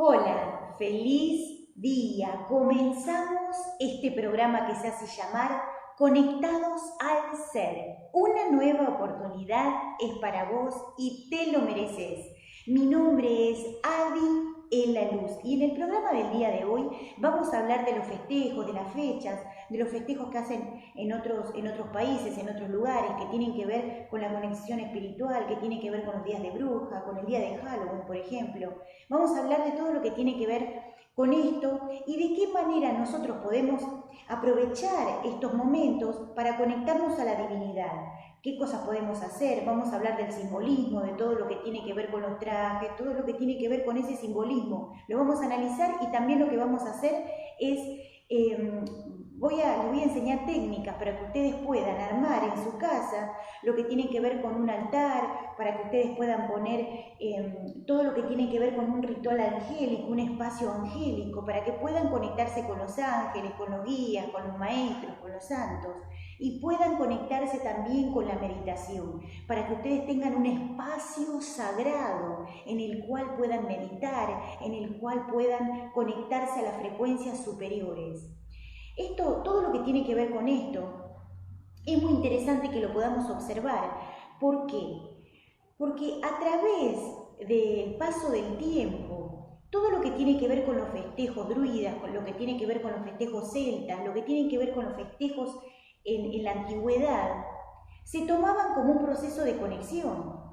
Hola, feliz día. Comenzamos este programa que se hace llamar Conectados al Ser. Una nueva oportunidad es para vos y te lo mereces. Mi nombre es Adi en la Luz y en el programa del día de hoy vamos a hablar de los festejos, de las fechas, de los festejos que hacen en otros países, en otros lugares, que tienen que ver con la conexión espiritual, que tienen que ver con los días de bruja, con el día de Halloween, por ejemplo. Vamos a hablar de todo lo que tiene que ver con esto y de qué manera nosotros podemos aprovechar estos momentos para conectarnos a la divinidad. ¿Qué cosas podemos hacer? Vamos a hablar del simbolismo, de todo lo que tiene que ver con los trajes, todo lo que tiene que ver con ese simbolismo. Lo vamos a analizar y también lo que vamos a hacer es, les voy a enseñar técnicas para que ustedes puedan armar en su casa lo que tiene que ver con un altar, para que ustedes puedan poner todo lo que tiene que ver con un ritual angélico, un espacio angélico, para que puedan conectarse con los ángeles, con los guías, con los maestros, con los santos, y puedan conectarse también con la meditación, para que ustedes tengan un espacio sagrado en el cual puedan meditar, en el cual puedan conectarse a las frecuencias superiores. Todo lo que tiene que ver con esto, es muy interesante que lo podamos observar. ¿Por qué? Porque a través del paso del tiempo, todo lo que tiene que ver con los festejos druidas, con lo que tiene que ver con los festejos celtas, lo que tiene que ver con los festejos en la antigüedad, se tomaban como un proceso de conexión.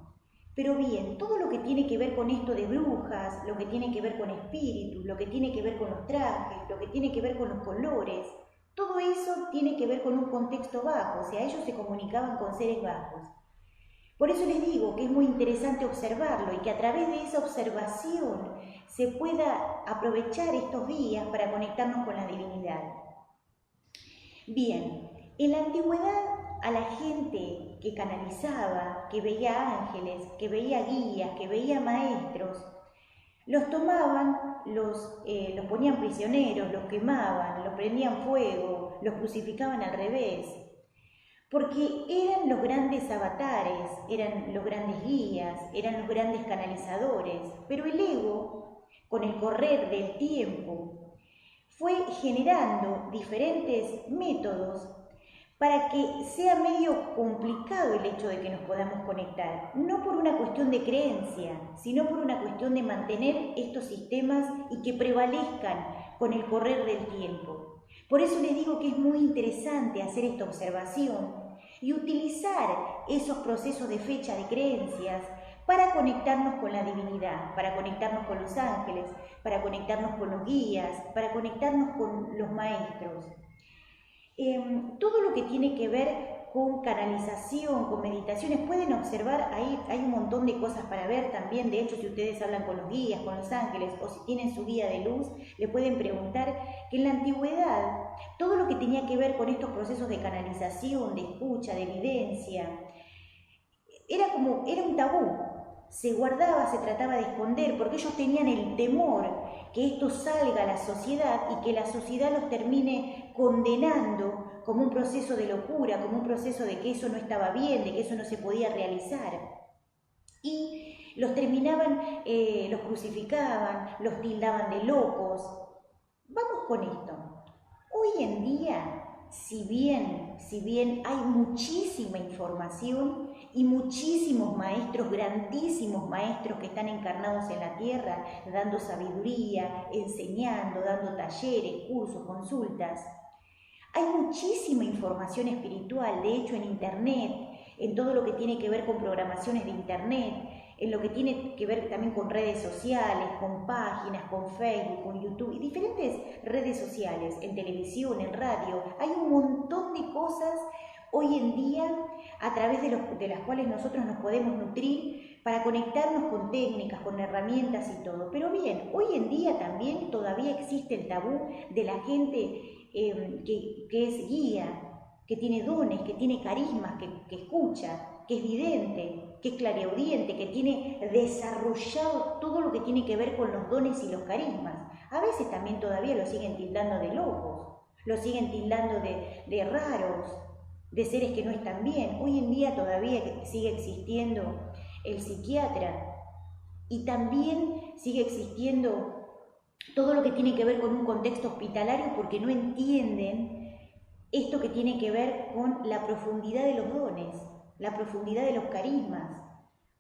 Pero bien, todo lo que tiene que ver con esto de brujas, lo que tiene que ver con espíritus, lo que tiene que ver con los trajes, lo que tiene que ver con los colores, todo eso tiene que ver con un contexto bajo, o sea, ellos se comunicaban con seres bajos. Por eso les digo que es muy interesante observarlo y que a través de esa observación se pueda aprovechar estos días para conectarnos con la divinidad. Bien, en la antigüedad a la gente que canalizaba, que veía ángeles, que veía guías, que veía maestros, los tomaban, los ponían prisioneros, los quemaban, los prendían fuego, los crucificaban al revés, porque eran los grandes avatares, eran los grandes guías, eran los grandes canalizadores, pero el ego, con el correr del tiempo, fue generando diferentes métodos para que sea medio complicado el hecho de que nos podamos conectar, no por una cuestión de creencia, sino por una cuestión de mantener estos sistemas y que prevalezcan con el correr del tiempo. Por eso les digo que es muy interesante hacer esta observación y utilizar esos procesos de fecha de creencias para conectarnos con la divinidad, para conectarnos con los ángeles, para conectarnos con los guías, para conectarnos con los maestros. Todo lo que tiene que ver con canalización, con meditaciones, pueden observar, ahí hay un montón de cosas para ver también. De hecho, si ustedes hablan con los guías, con los ángeles, o si tienen su guía de luz, le pueden preguntar que en la antigüedad, todo lo que tenía que ver con estos procesos de canalización, de escucha, de evidencia, era un tabú. Se guardaba, se trataba de esconder, porque ellos tenían el temor que esto salga a la sociedad y que la sociedad los termine condenando como un proceso de locura, como un proceso de que eso no estaba bien, de que eso no se podía realizar. Y los terminaban, los crucificaban, los tildaban de locos. Vamos con esto. Hoy en día, si bien hay muchísima información y muchísimos maestros, grandísimos maestros que están encarnados en la tierra, dando sabiduría, enseñando, dando talleres, cursos, consultas, hay muchísima información espiritual. De hecho, en internet, en todo lo que tiene que ver con programaciones de internet, en lo que tiene que ver también con redes sociales, con páginas, con Facebook, con YouTube y diferentes redes sociales, en televisión, en radio. Hay un montón de cosas hoy en día a través de las cuales nosotros nos podemos nutrir para conectarnos con técnicas, con herramientas y todo. Pero bien, hoy en día también todavía existe el tabú de la gente que es guía, que tiene dones, que tiene carismas, que escucha, que es vidente, que es clariaudiente, que tiene desarrollado todo lo que tiene que ver con los dones y los carismas. A veces también todavía lo siguen tildando de locos, lo siguen tildando de raros, de seres que no están bien. Hoy en día todavía sigue existiendo el psiquiatra y también sigue existiendo todo lo que tiene que ver con un contexto hospitalario porque no entienden esto que tiene que ver con la profundidad de los dones, la profundidad de los carismas,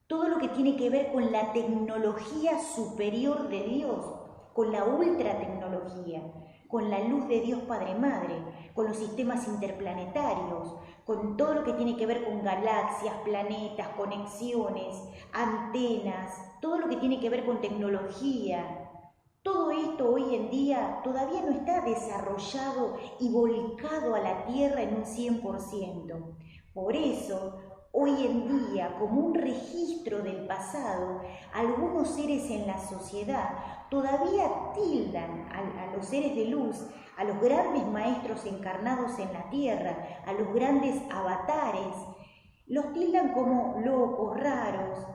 todo lo que tiene que ver con la tecnología superior de Dios, con la ultratecnología, con la luz de Dios Padre Madre, con los sistemas interplanetarios, con todo lo que tiene que ver con galaxias, planetas, conexiones, antenas, todo lo que tiene que ver con tecnología. Todo esto hoy en día todavía no está desarrollado y volcado a la Tierra en un 100%. Por eso, hoy en día, como un registro del pasado, algunos seres en la sociedad todavía tildan a los seres de luz, a los grandes maestros encarnados en la Tierra, a los grandes avatares, los tildan como locos, raros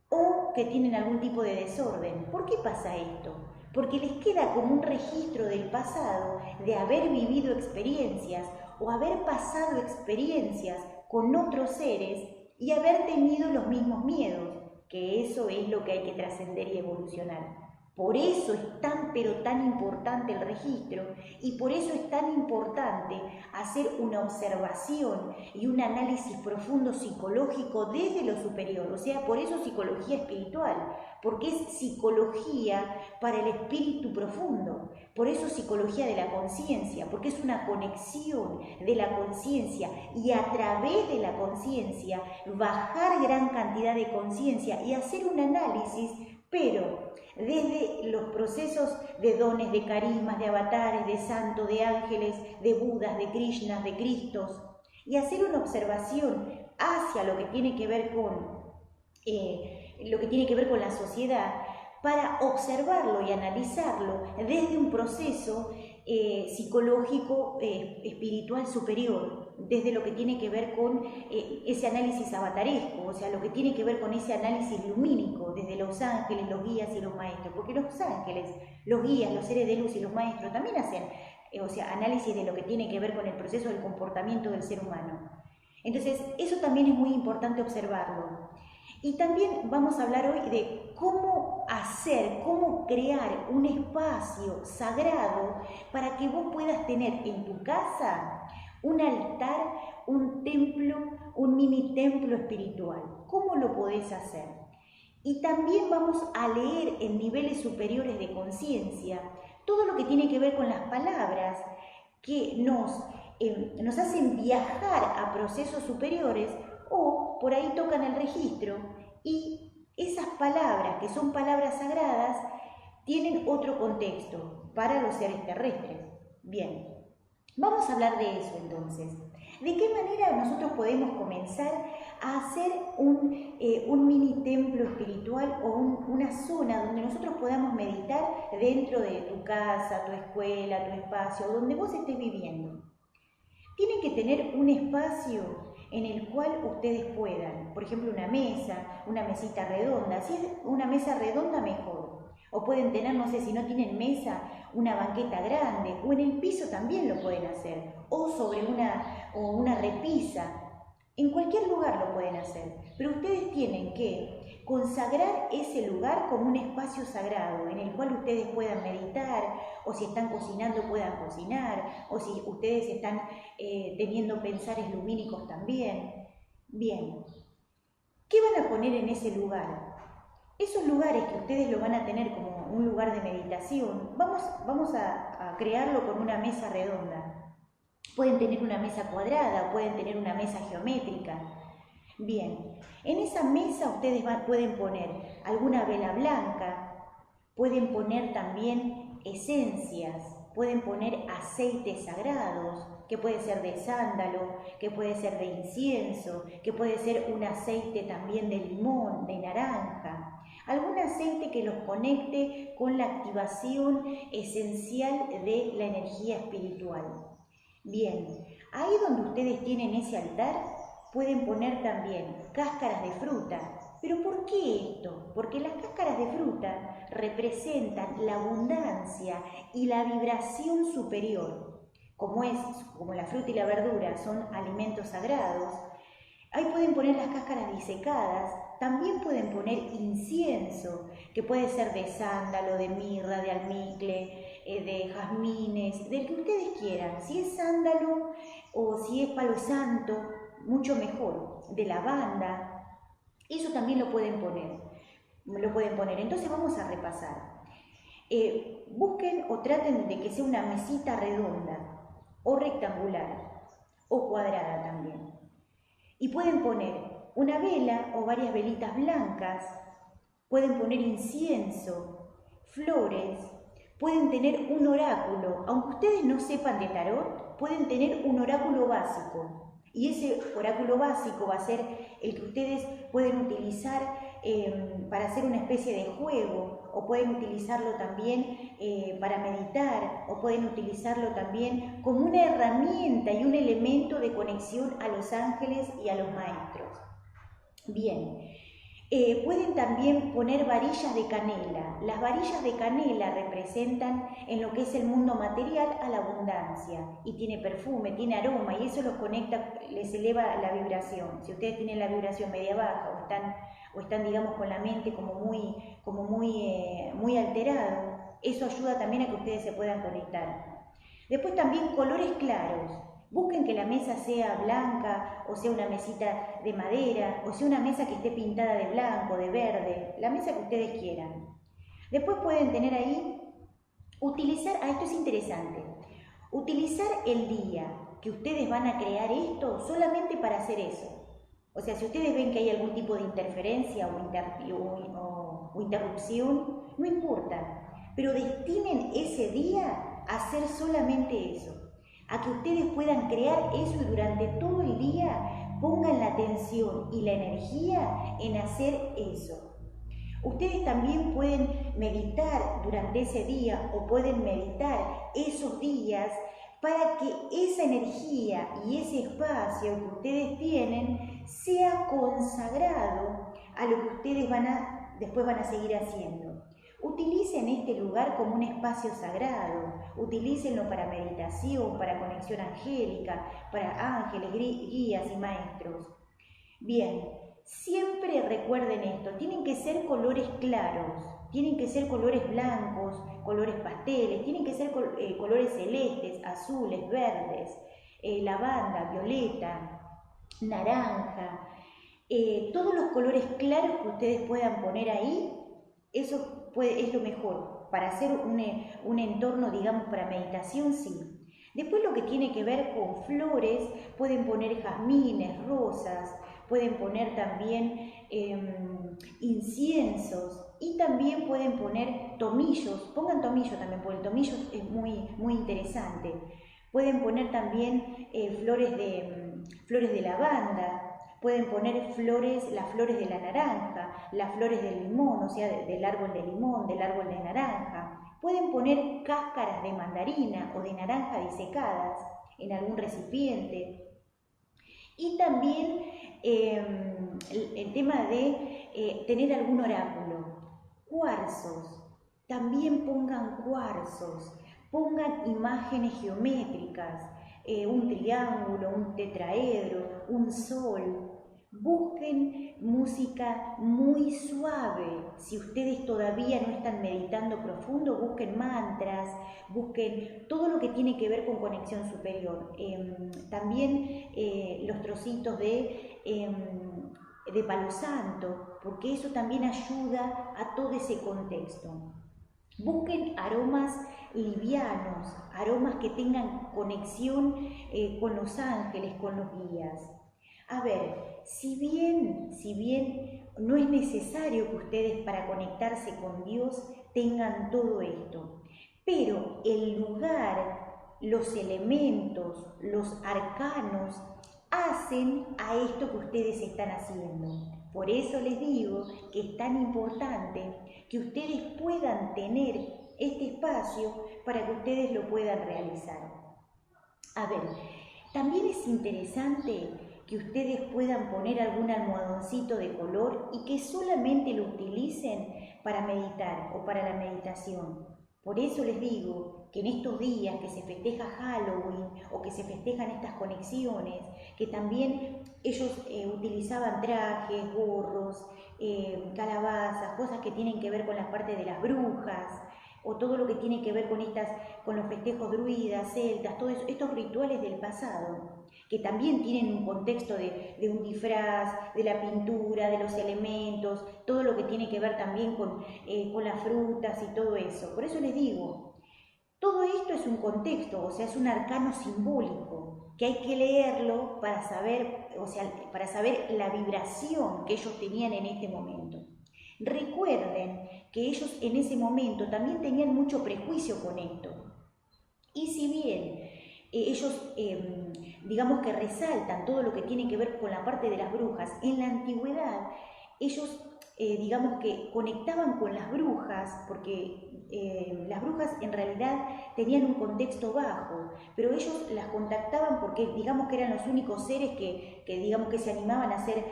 o que tienen algún tipo de desorden. ¿Por qué pasa esto? Porque les queda como un registro del pasado de haber vivido experiencias o haber pasado experiencias con otros seres y haber tenido los mismos miedos, que eso es lo que hay que trascender y evolucionar. Por eso es tan pero tan importante el registro y por eso es tan importante hacer una observación y un análisis profundo psicológico desde lo superior, o sea, por eso psicología espiritual, porque es psicología para el espíritu profundo, por eso psicología de la conciencia, porque es una conexión de la conciencia y a través de la conciencia bajar gran cantidad de conciencia y hacer un análisis, pero desde los procesos de dones, de carismas, de avatares, de santos, de ángeles, de budas, de krishnas, de cristos, y hacer una observación hacia lo que tiene que ver con la sociedad, para observarlo y analizarlo desde un proceso psicológico espiritual superior, desde lo que tiene que ver con ese análisis avataresco, o sea, lo que tiene que ver con ese análisis lumínico, desde los ángeles, los guías y los maestros, porque los ángeles, los guías, los seres de luz y los maestros también hacen análisis de lo que tiene que ver con el proceso del comportamiento del ser humano. Entonces, eso también es muy importante observarlo. Y también vamos a hablar hoy de cómo crear un espacio sagrado para que vos puedas tener en tu casa un altar, un templo, un mini templo espiritual. ¿Cómo lo podés hacer? Y también vamos a leer en niveles superiores de conciencia todo lo que tiene que ver con las palabras que nos hacen viajar a procesos superiores o por ahí tocan el registro y esas palabras, que son palabras sagradas, tienen otro contexto para los seres terrestres. Bien, vamos a hablar de eso entonces. ¿De qué manera nosotros podemos comenzar a hacer un mini templo espiritual o una zona donde nosotros podamos meditar dentro de tu casa, tu escuela, tu espacio, donde vos estés viviendo? Tienen que tener un espacio en el cual ustedes puedan, por ejemplo, una mesita redonda. Si es una mesa redonda, mejor. O pueden tener, no sé, si no tienen mesa, una banqueta grande, o en el piso también lo pueden hacer, o sobre una repisa. En cualquier lugar lo pueden hacer, pero ustedes tienen que consagrar ese lugar como un espacio sagrado en el cual ustedes puedan meditar, o si están cocinando puedan cocinar, o si ustedes están teniendo pensares lumínicos también. Bien, ¿qué van a poner en ese lugar? Esos lugares que ustedes lo van a tener como un lugar de meditación, vamos a crearlo con una mesa redonda. Pueden tener una mesa cuadrada, pueden tener una mesa geométrica. Bien, en esa mesa ustedes pueden poner alguna vela blanca, pueden poner también esencias, pueden poner aceites sagrados, que puede ser de sándalo, que puede ser de incienso, que puede ser un aceite también de limón, de naranja. Algún aceite que los conecte con la activación esencial de la energía espiritual. Bien, ahí donde ustedes tienen ese altar, pueden poner también cáscaras de fruta. ¿Pero por qué esto? Porque las cáscaras de fruta representan la abundancia y la vibración superior. Como la fruta y la verdura son alimentos sagrados, ahí pueden poner las cáscaras disecadas. También pueden poner incienso, que puede ser de sándalo, de mirra, de almizcle, de jazmines, del que ustedes quieran. Si es sándalo o si es palo santo, mucho mejor. De lavanda, eso también lo pueden poner. Entonces vamos a repasar. Busquen o traten de que sea una mesita redonda o rectangular o cuadrada también. Y pueden poner una vela o varias velitas blancas, pueden poner incienso, flores, pueden tener un oráculo. Aunque ustedes no sepan de tarot, pueden tener un oráculo básico. Y ese oráculo básico va a ser el que ustedes pueden utilizar para hacer una especie de juego, o pueden utilizarlo también para meditar, o pueden utilizarlo también como una herramienta y un elemento de conexión a los ángeles y a los maestros. Bien. Pueden también poner varillas de canela. Las varillas de canela representan en lo que es el mundo material a la abundancia, y tiene perfume, tiene aroma, y eso los conecta, les eleva la vibración. Si ustedes tienen la vibración media baja o están digamos con la mente como muy alterado, eso ayuda también a que ustedes se puedan conectar. Después también colores claros. Busquen que la mesa sea blanca, o sea una mesita de madera, o sea una mesa que esté pintada de blanco, de verde, la mesa que ustedes quieran. Después pueden tener ahí, esto es interesante, utilizar el día que ustedes van a crear esto solamente para hacer eso. O sea, si ustedes ven que hay algún tipo de interferencia o interrupción, no importa, pero destinen ese día a hacer solamente eso, a que ustedes puedan crear eso, y durante todo el día pongan la atención y la energía en hacer eso. Ustedes también pueden meditar durante ese día, o pueden meditar esos días, para que esa energía y ese espacio que ustedes tienen sea consagrado a lo que ustedes después van a seguir haciendo. Utilicen este lugar como un espacio sagrado, utilícenlo para meditación, para conexión angélica, para ángeles, guías y maestros. Bien, siempre recuerden esto, tienen que ser colores claros, tienen que ser colores blancos, colores pasteles, tienen que ser colores celestes, azules, verdes, lavanda, violeta, naranja, todos los colores claros que ustedes puedan poner ahí, eso es lo mejor. Para hacer un entorno, digamos, para meditación, sí. Después lo que tiene que ver con flores, pueden poner jazmines, rosas, pueden poner también inciensos, y también pueden poner tomillos. Pongan tomillo también, porque el tomillo es muy interesante. Pueden poner también flores de lavanda. Pueden poner las flores de la naranja, las flores del limón, o sea, del árbol de limón, del árbol de naranja. Pueden poner cáscaras de mandarina o de naranja disecadas en algún recipiente. Y también el tema de tener algún oráculo. Cuarzos. También pongan cuarzos. Pongan imágenes geométricas. Un triángulo, un tetraedro, un sol. Busquen música muy suave. Si ustedes todavía no están meditando profundo, busquen mantras, busquen todo lo que tiene que ver con conexión superior. También los trocitos de palo santo, porque eso también ayuda a todo ese contexto. Busquen aromas livianos, aromas que tengan conexión con los ángeles, con los guías. A ver, si bien no es necesario que ustedes para conectarse con Dios tengan todo esto, pero el lugar, los elementos, los arcanos hacen a esto que ustedes están haciendo. Por eso les digo que es tan importante que ustedes puedan tener este espacio para que ustedes lo puedan realizar. A ver, también es interesante que ustedes puedan poner algún almohadoncito de color y que solamente lo utilicen para meditar o para la meditación. Por eso les digo que en estos días que se festeja Halloween o que se festejan estas conexiones, que también ellos utilizaban trajes, gorros, calabazas, cosas que tienen que ver con la parte de las brujas, o todo lo que tiene que ver con los festejos druidas, celtas, todos estos rituales del pasado, que también tienen un contexto de un disfraz, de la pintura, de los elementos, todo lo que tiene que ver también con las frutas y todo eso. Por eso les digo, todo esto es un contexto, o sea, es un arcano simbólico, que hay que leerlo para saber, o sea, para saber la vibración que ellos tenían en este momento. Recuerden que ellos en ese momento también tenían mucho prejuicio con esto. Y si bien ellos, digamos que resaltan todo lo que tiene que ver con la parte de las brujas, en la antigüedad ellos, digamos que conectaban con las brujas, porque las brujas en realidad tenían un contexto bajo, pero ellos las contactaban porque digamos que eran los únicos seres que digamos que se animaban a hacer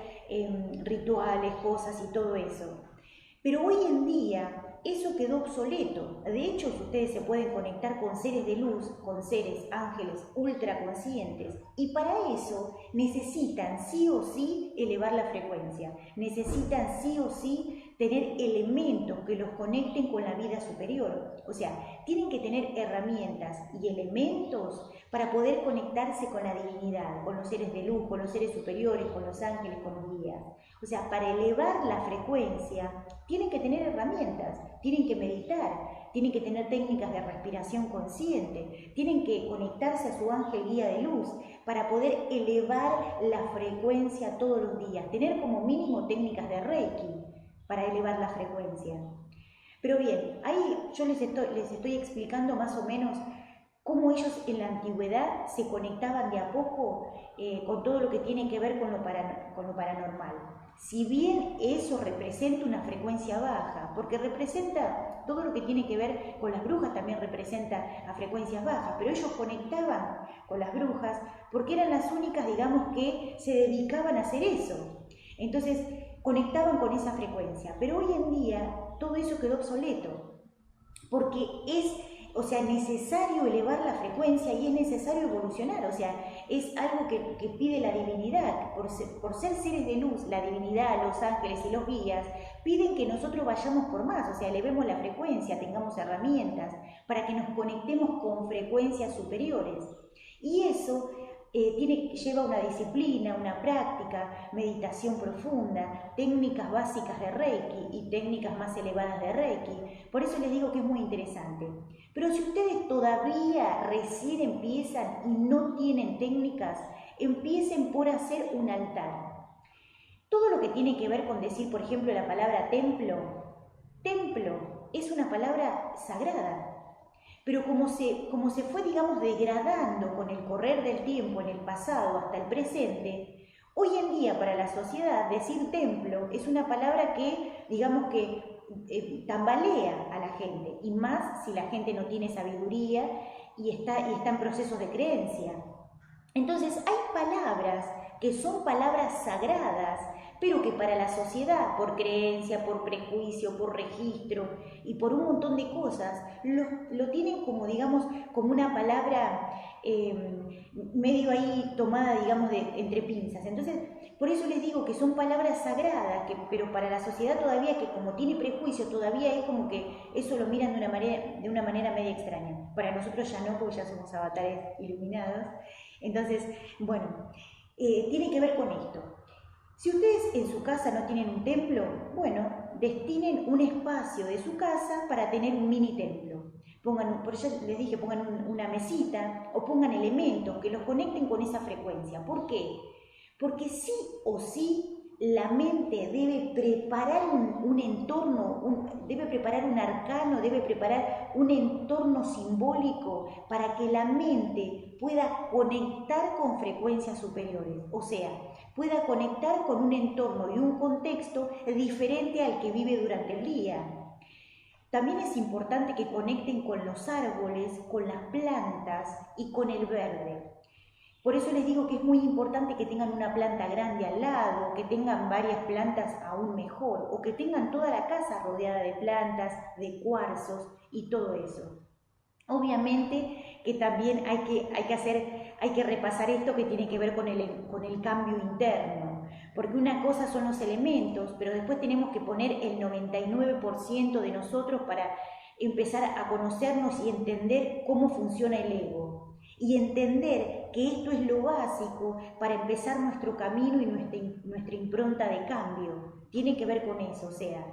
rituales, cosas y todo eso. Pero hoy en día eso quedó obsoleto. De hecho, ustedes se pueden conectar con seres de luz, con seres, ángeles ultraconscientes, y para eso necesitan sí o sí elevar la frecuencia, necesitan sí o sí tener elementos que los conecten con la vida superior. O sea, tienen que tener herramientas y elementos para poder conectarse con la divinidad, con los seres de luz, con los seres superiores, con los ángeles, con los guías. O sea, para elevar la frecuencia tienen que tener herramientas, tienen que meditar, tienen que tener técnicas de respiración consciente, tienen que conectarse a su ángel guía de luz para poder elevar la frecuencia todos los días, tener como mínimo técnicas de Reiki para elevar la frecuencia. Pero bien, ahí yo les estoy explicando más o menos cómo ellos en la antigüedad se conectaban de a poco con todo lo que tiene que ver con lo paranormal. Si bien eso representa una frecuencia baja, porque representa todo lo que tiene que ver con las brujas, también representa a frecuencias bajas, pero ellos conectaban con las brujas porque eran las únicas, digamos, que se dedicaban a hacer eso. Entonces, conectaban con esa frecuencia. Pero hoy en día todo eso quedó obsoleto, porque es, o sea, necesario elevar la frecuencia y es necesario evolucionar, o sea, es algo que pide la divinidad, por ser seres de luz, la divinidad, los ángeles y los guías, piden que nosotros vayamos por más, o sea, elevemos la frecuencia, tengamos herramientas para que nos conectemos con frecuencias superiores. Y eso lleva una disciplina, una práctica, meditación profunda, técnicas básicas de Reiki y técnicas más elevadas de Reiki. Por eso les digo que es muy interesante. Pero si ustedes todavía recién empiezan y no tienen técnicas, empiecen por hacer un altar. Todo lo que tiene que ver con decir, por ejemplo, la palabra templo es una palabra sagrada. Pero como se fue, digamos, degradando con el correr del tiempo en el pasado hasta el presente, hoy en día para la sociedad decir templo es una palabra que, digamos que tambalea a la gente, y más si la gente no tiene sabiduría y está en procesos de creencia. Entonces hay palabras que son palabras sagradas, pero que para la sociedad, por creencia, por prejuicio, por registro y por un montón de cosas, lo tienen como, digamos, como una palabra medio ahí tomada, digamos, entre pinzas. Entonces, por eso les digo que son palabras sagradas, pero para la sociedad todavía, que como tiene prejuicio, todavía es como que eso lo miran de una manera media extraña. Para nosotros ya no, porque ya somos avatares iluminados. Entonces, bueno, tiene que ver con esto. Si ustedes en su casa no tienen un templo, bueno, destinen un espacio de su casa para tener un mini templo. Por eso les dije, pongan una mesita o pongan elementos que los conecten con esa frecuencia. ¿Por qué? Porque sí o sí la mente debe preparar un entorno, debe preparar un arcano, debe preparar un entorno simbólico para que la mente pueda conectar con frecuencias superiores. O sea, pueda conectar con un entorno y un contexto diferente al que vive durante el día. También es importante que conecten con los árboles, con las plantas y con el verde. Por eso les digo que es muy importante que tengan una planta grande al lado, que tengan varias plantas aún mejor, o que tengan toda la casa rodeada de plantas, de cuarzos y todo eso. Obviamente que también hay que repasar esto que tiene que ver con el cambio interno, porque una cosa son los elementos, pero después tenemos que poner el 99% de nosotros empezar a conocernos y entender cómo funciona el ego. Y entender que esto es lo básico para empezar nuestro camino y nuestra impronta de cambio. Tiene que ver con eso, o sea,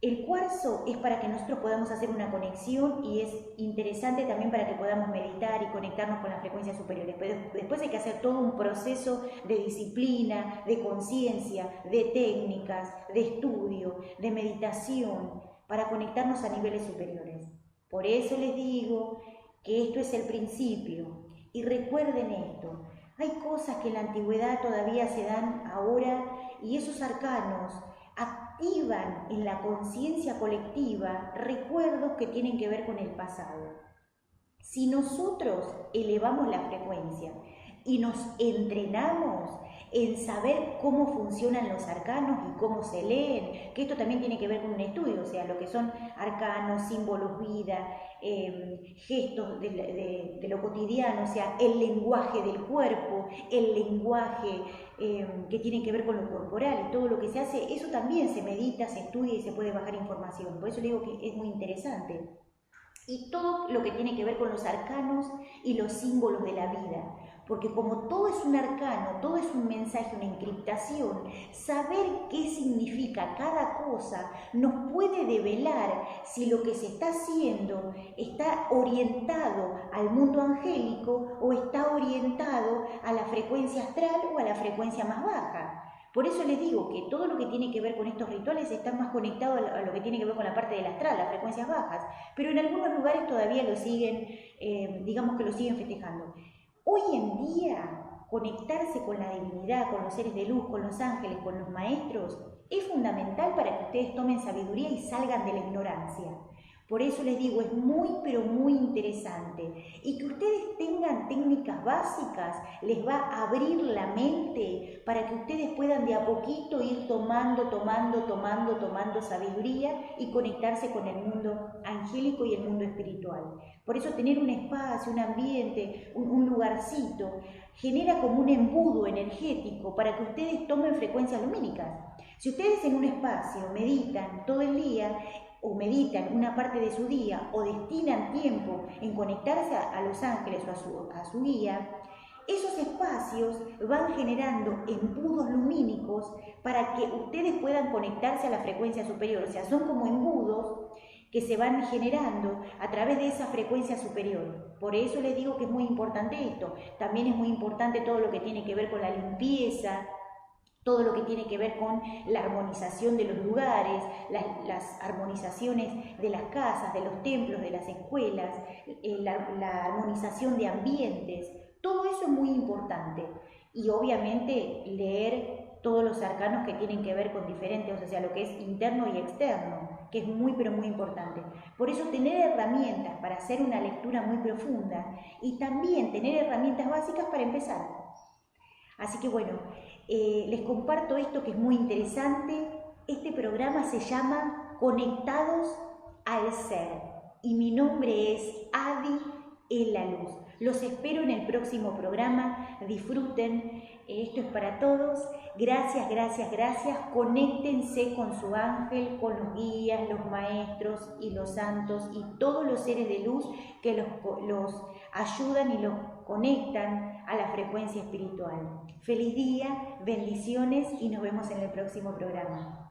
el cuarzo es para que nosotros podamos hacer una conexión y es interesante también para que podamos meditar y conectarnos con las frecuencias superiores. Pero después hay que hacer todo un proceso de disciplina, de conciencia, de técnicas, de estudio, de meditación, para conectarnos a niveles superiores. Por eso les digo que esto es el principio. Y recuerden esto, hay cosas que en la antigüedad todavía se dan ahora y esos arcanos activan en la conciencia colectiva recuerdos que tienen que ver con el pasado. Si nosotros elevamos la frecuencia y nos entrenamos en saber cómo funcionan los arcanos y cómo se leen, que esto también tiene que ver con un estudio, o sea, lo que son arcanos, símbolos, vida, gestos de lo cotidiano, o sea, el lenguaje del cuerpo, el lenguaje que tiene que ver con lo corporal y todo lo que se hace, eso también se medita, se estudia y se puede bajar información. Por eso le digo que es muy interesante. Y todo lo que tiene que ver con los arcanos y los símbolos de la vida. Porque como todo es un arcano, todo es un mensaje, una encriptación, saber qué significa cada cosa nos puede develar si lo que se está haciendo está orientado al mundo angélico o está orientado a la frecuencia astral o a la frecuencia más baja. Por eso les digo que todo lo que tiene que ver con estos rituales está más conectado a lo que tiene que ver con la parte del astral, las frecuencias bajas, pero en algunos lugares todavía lo siguen, digamos que lo siguen festejando. Hoy en día, conectarse con la divinidad, con los seres de luz, con los ángeles, con los maestros, es fundamental para que ustedes tomen sabiduría y salgan de la ignorancia. Por eso les digo, es muy pero muy interesante. Y que ustedes tengan técnicas básicas les va a abrir la mente para que ustedes puedan de a poquito ir tomando sabiduría y conectarse con el mundo angélico y el mundo espiritual. Por eso tener un espacio, un ambiente, un lugarcito, genera como un embudo energético para que ustedes tomen frecuencias lumínicas. Si ustedes en un espacio meditan todo el día, o meditan una parte de su día o destinan tiempo en conectarse a los ángeles o a su guía, esos espacios van generando embudos lumínicos para que ustedes puedan conectarse a la frecuencia superior. O sea, son como embudos que se van generando a través de esa frecuencia superior. Por eso les digo que es muy importante esto. También es muy importante todo lo que tiene que ver con la limpieza, todo lo que tiene que ver con la armonización de los lugares, las armonizaciones de las casas, de los templos, de las escuelas, la armonización de ambientes. Todo eso es muy importante. Y obviamente leer todos los arcanos que tienen que ver con diferentes, o sea, lo que es interno y externo, que es muy pero muy importante. Por eso tener herramientas para hacer una lectura muy profunda y también tener herramientas básicas para empezar. Así que bueno, les comparto esto que es muy interesante. Este programa se llama Conectados al Ser y mi nombre es Adi en la Luz. Los espero en el próximo programa. Disfruten, esto es para todos. Gracias, gracias, gracias. Conéctense con su ángel, con los guías, los maestros y los santos y todos los seres de luz que los ayudan y los conectan a la frecuencia espiritual. Feliz día, bendiciones y nos vemos en el próximo programa.